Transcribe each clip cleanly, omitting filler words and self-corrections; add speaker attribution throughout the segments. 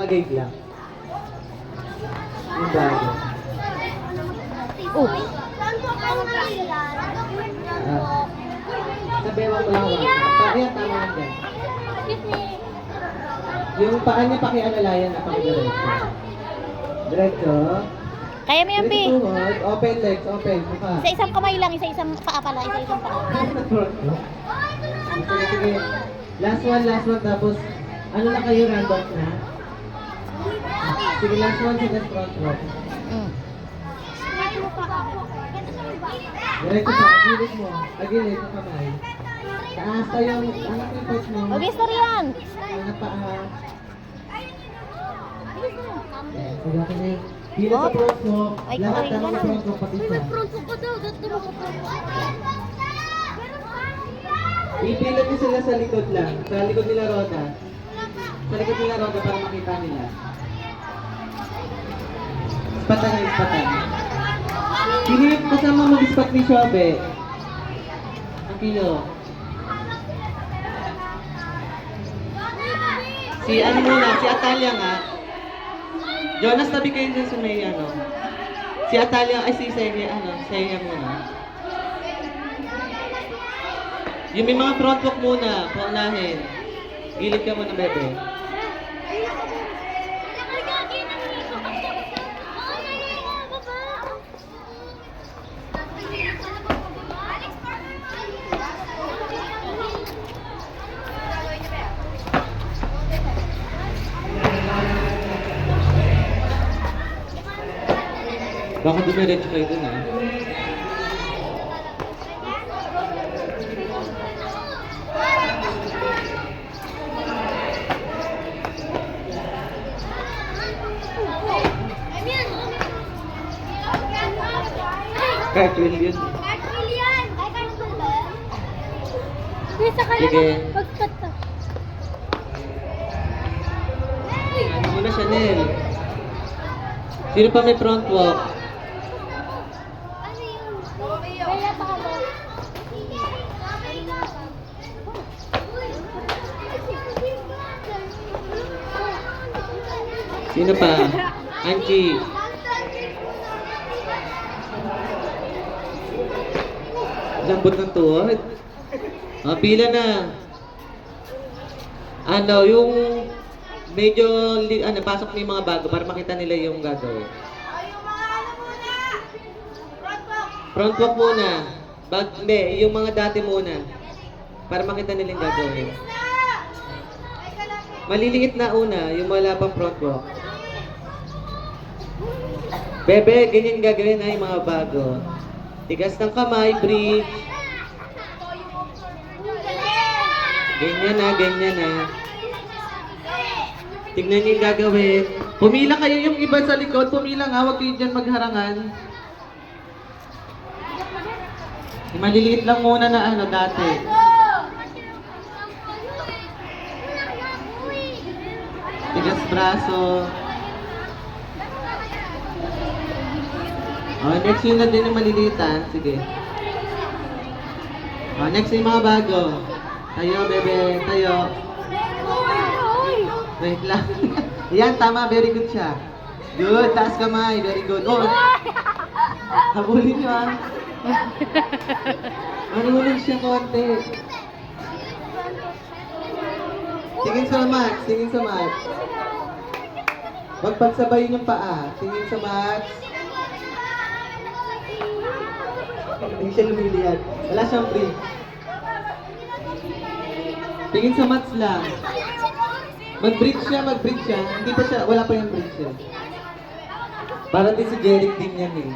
Speaker 1: Pag-gate lang. Yung bago.
Speaker 2: Oh.
Speaker 1: Sa bewang lawak. Kaya tama lang dyan. Yung paa niya pakialalayan na pakidiretso. Diretso.
Speaker 2: Kaya mo yan, Pi.
Speaker 1: Diretso tuhod. Open legs, open. Mukha.
Speaker 2: Isa-isang kamay lang, isa-isang paa pala, isa-isang paa.
Speaker 1: Sige, sige. Last one. Tapos, ano na kayo, random na? Sige, last one, sige, front walk. Diretso pa, agilid mo. Agilid mo kamay. Taas tayo, anak yung coach mo.
Speaker 2: Mag-istor yan.
Speaker 1: Mga paa. Sige, okay. Hila sa front walk.
Speaker 2: Ay,
Speaker 1: Lahat
Speaker 2: ay,
Speaker 1: ng
Speaker 2: ganun.
Speaker 1: front walk pati siya. Ipilot niyo sila sa likod lang. Sa likod nila Roda. Sa likod nila Roda para makita nila. Ispatan niya, ispatan. Sino yung kasama mag-ispat ni Shobe? Akilo. Si ano muna, si Atalia nga. Jonas, tabi kayo dun sa may ano. Si Atalia, ay si Senya, Senya muna. Yung may mga front walk muna, paunahin. Gilid ka muna, bebe. Baka dumiretso kayo dun, ah. Cartwheel yun. Sige. Ano muna, Chanel? Sino pa may front walk? Sino pa? Angie. Lambot ng tuhod. Pila na. Ano, yung medyo pasok na yung mga bago para makita nila yung gagawin. Front walk muna. Hindi, yung mga dati muna. Para makita nila yung gagawin. Maliliit na una, yung wala pang front walk. Bebe, ganyan gagawin na yung mga bago. Tigas ng kamay, bridge. Ganyan na. Tignan niyo yung gagawin. Pumila kayo yung iba sa likod. Pumila nga, huwag kayo dyan magharangan. Maliliit lang muna na dati. Tigas braso. Next yun na din yung malilitan. Sige. Next yung mga bago. Tayo, bebe. Tayo. Wait lang. Yan, tama. Very good siya. Good. Taas kamay. Very good. Habulin nyo, ah. Manulog siya konti. Tingin sa mat. Huwag pagsabayin yung paa. Tingin sa mat. Hindi siya lumiliyad. Wala siyang break. Tingin sa mats lang. Mag-bridge siya. Hindi pa siya, wala pa yung bridge siya. Para din si Jeric din yan eh.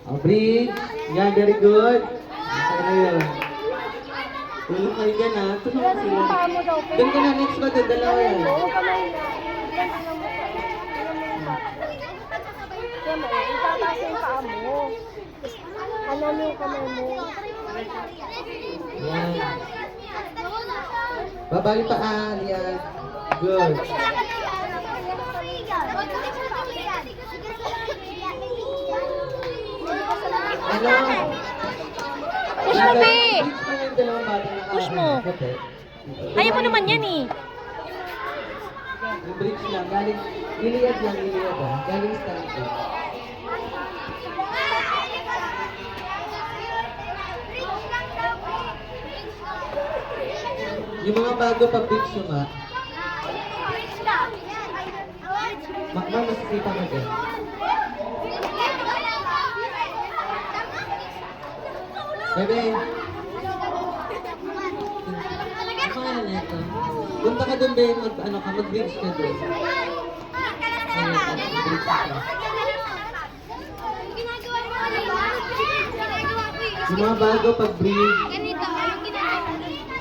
Speaker 1: Oh, bridge. Yan, very good. Okay na yun. Tulong kayo dyan ha. Tulungan sila. Doon ka na, next ba? Dalawa yan.
Speaker 3: Itataas yung paa mo. Ano yung kamay mo?
Speaker 1: Yan. Baba yung paa, yan. Good. Ano?
Speaker 2: Push mo, Be!
Speaker 1: Bridge pa yung dalawang bata na
Speaker 2: Push mo.
Speaker 1: Kapit.
Speaker 2: Kaya mo naman yan eh.
Speaker 1: Yung bridge lang, galing, iliad ha. Galing stand ko. Yung mga bago pa bridge yung Makman, masisipa mo dyan. Bebe, ano pangalan na ito? Punta ka doon, Bebe, mag-bridge ka doon. Mag-bridge ka. Yung mga bago pag bridge.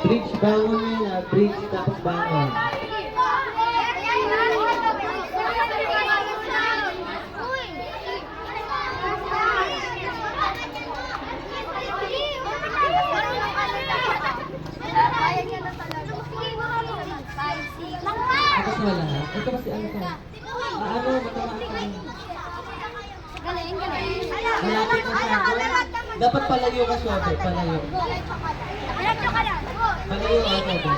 Speaker 1: Bridge, bangon mo yun ha. Bridge, tapos bangon. Tapos wala ha. Ito kasi ano ka? Matama ka. Malapit na siya. Dapat palayo ka, Sobe. Palayo. Palayo ka, Sobe.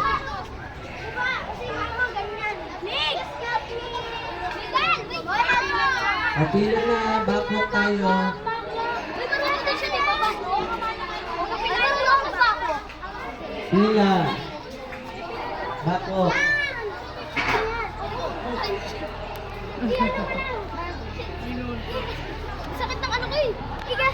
Speaker 1: Pila na. Backwalk tayo. Pila. Backwalk.
Speaker 3: Sakit ng ano ko eh. Iga.